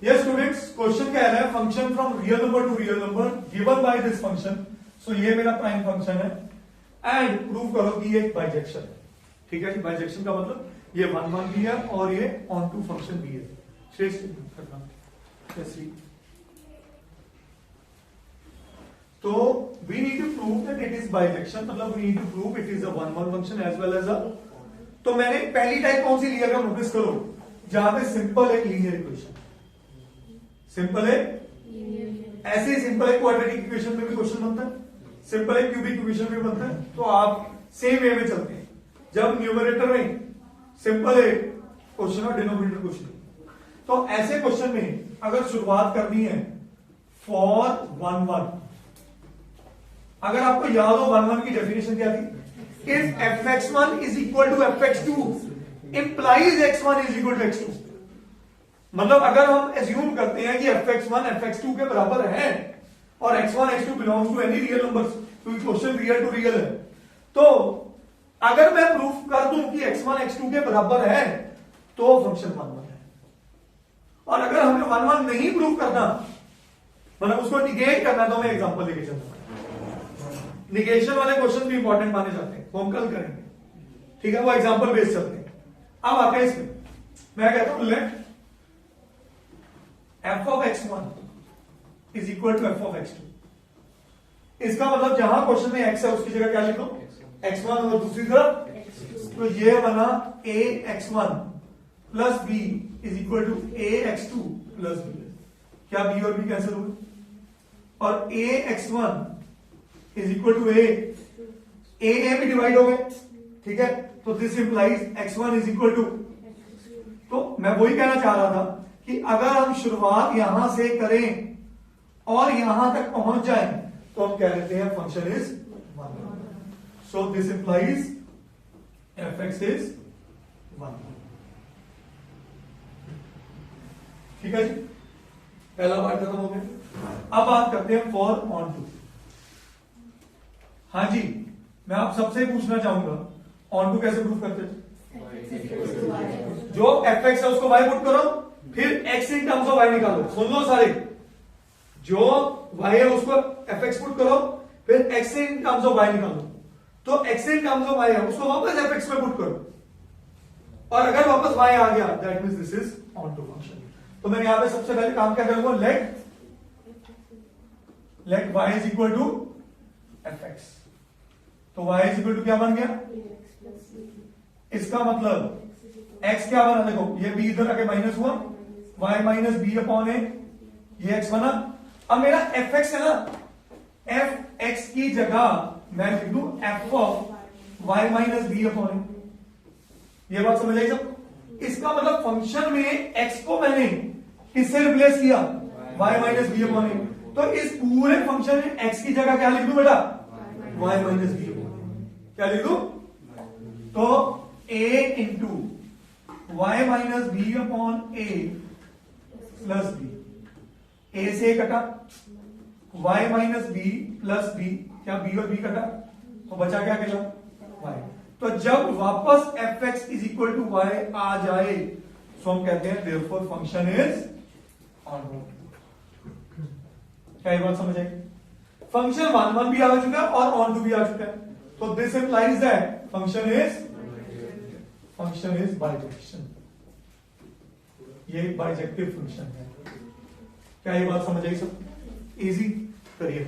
ये students question कह रहा है function from real number to real number given by this function, so ये मेरा प्राइम फंक्शन है एंड प्रूव करो कि ये बाइजेक्शन है। ठीक है जी, बाइजेक्शन का मतलब ये 1 1 भी है और ये ऑन टू फंक्शन भी है। तो we need to prove that it is bijection, मतलब we need to prove it is a 1 1 function as well as a. तो मैंने पहली टाइप कौन सी लिया था नोटिस करो, जहां पे सिंपल है लीनियर इक्वेशन, सिंपल है ऐसे सिंपल है क्वाड्रेटिक इक्वेशन में भी क्वेश्चन बनता है, सिंपल है क्यूबिक इक्वेशन में बनता है। तो आप सेम वे में चलते हैं, जब न्यूमरेटर में सिंपल है क्वेश्चन और डिनोमिनेटर क्वेश्चन, तो ऐसे क्वेश्चन में अगर शुरुआत करनी है फॉर 1 1, अगर आपको याद हो 1 1 की डेफिनेशन क्या थी, if fx1 is equal to fx2 implies x1 is equal to x2। मतलब अगर हम एज्यूम करते हैं कि fx1 fx2 के बराबर है और x1 x2 belongs to any real numbers, क्योंकि क्वेश्चन रियल टू रियल है, तो अगर मैं प्रूफ कर दूं कि x1 x2 के बराबर है तो फंक्शन 1 1 है। और अगर हमें 1 1 नहीं प्रूफ करना, मतलब उसको निगेट करना, तो मैं एग्जांपल लेके चलता हूं। निगेशन वाले क्वेश्चन भी इंपॉर्टेंट माने जाते हैं, वो हम कल करेंगे, ठीक है, वो एग्जांपल बेस्ड चलते हैं। अब आते हैं इसमें, मैं कहता हूं late f of x1 is equal to f of x2। इसका मतलब जहां क्वेश्चन में x है उसकी जगह क्या लिखो x1 और दूसरी तरफ, तो ये बना a x1 plus b is equal to a x2 plus b। क्या b और b कैंसिल हो गए और a x1 is equal to a भी डिवाइड हो गए, ठीक है, तो this implies x1 is equal to. तो मैं वही कहना चाह रहा था कि अगर हम शुरुआत यहां से करें और यहां तक पहुंच जाएं तो हम कह देते हैं function is 1। So this implies fx is 1। ठीक है जी, पहला पार्ट खत्म हो गया। अब बात करते हैं फॉर ऑन टू। हाँ जी, मैं आप सबसे पूछना चाहूंगा ऑन टू कैसे प्रूफ करते थे? जो fx है उसको y पुट करो, फिर x in terms of y निकालो। सुन लो सारे, जो y है उसको fx पुट करो, फिर x in terms of y निकालो। तो x in terms of y है उसको वापस fx में पुट करो, और अगर वापस y आ गया that means this is onto function. तो मैं यहां पे सबसे पहले काम क्या करूंगा, let y is equal to fx। तो y इज इक्वल टू क्या बन गया, इसका मतलब x क्या बना, देखो ये b इधर आके माइनस हुआ, y minus B upon A, ये x बना। अब मेरा fx है ना, fx की जगह मैं लिख दूं f of y minus B upon A. ये बात समझ आई सब? इसका मतलब फंक्शन में x को मैंने किससे रिप्लेस किया, y माइनस बी अपॉन ए। तो इस पूरे फंक्शन में x की जगह क्या लिख दूं बेटा, y minus B upon A. क्या लिख दूं, तो a into y minus B upon A plus B, A से कटा, y minus B plus B, क्या b और b कटा, तो बचा क्या अकेला y। तो जब वापस fx is equal to y आ जाए तो हम कहते हैं therefore function is onto. क्या ये बात समझ आई? फंक्शन 1 1 भी आ चुका है और ऑन टू भी आ चुका है, तो this implies that function is bijection. ये बाइजेक्टिव फंक्शन है। क्या ये बात समझ आई सब? इजी करिए।